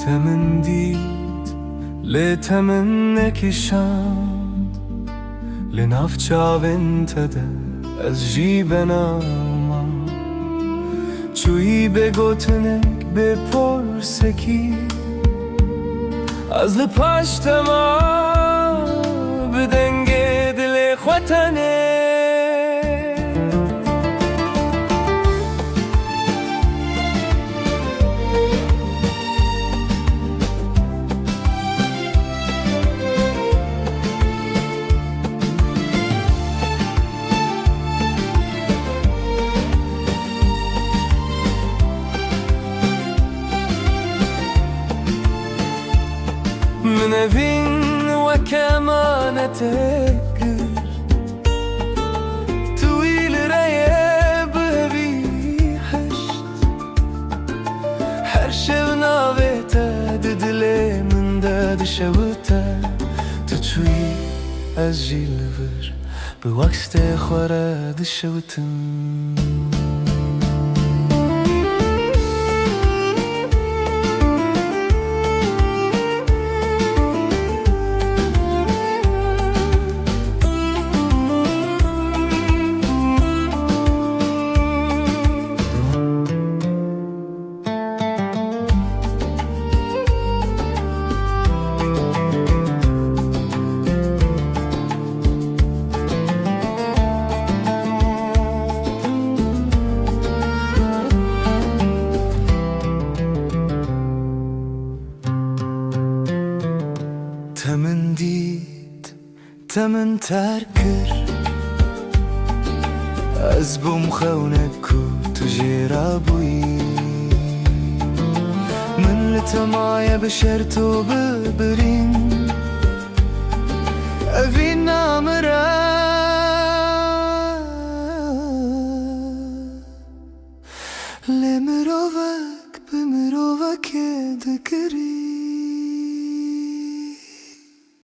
تمنديت لتمنك شام لنافچاو انتده از جیبنا اومم چویی بگوتنک بپرسکی از لپاشتما بدنگ دل خوتنه من evin ve kemanete gir طويل ريب بي حشت her شب ناويته ددلي من داد شوته تشوي از جيلفر بوقت خوره دشوتم تمن دید تمن ترکر از بوم خونک کو تو جیرا بوی من لتمایه بشر تو ببرین اوین نامره لمروک بمروک دکری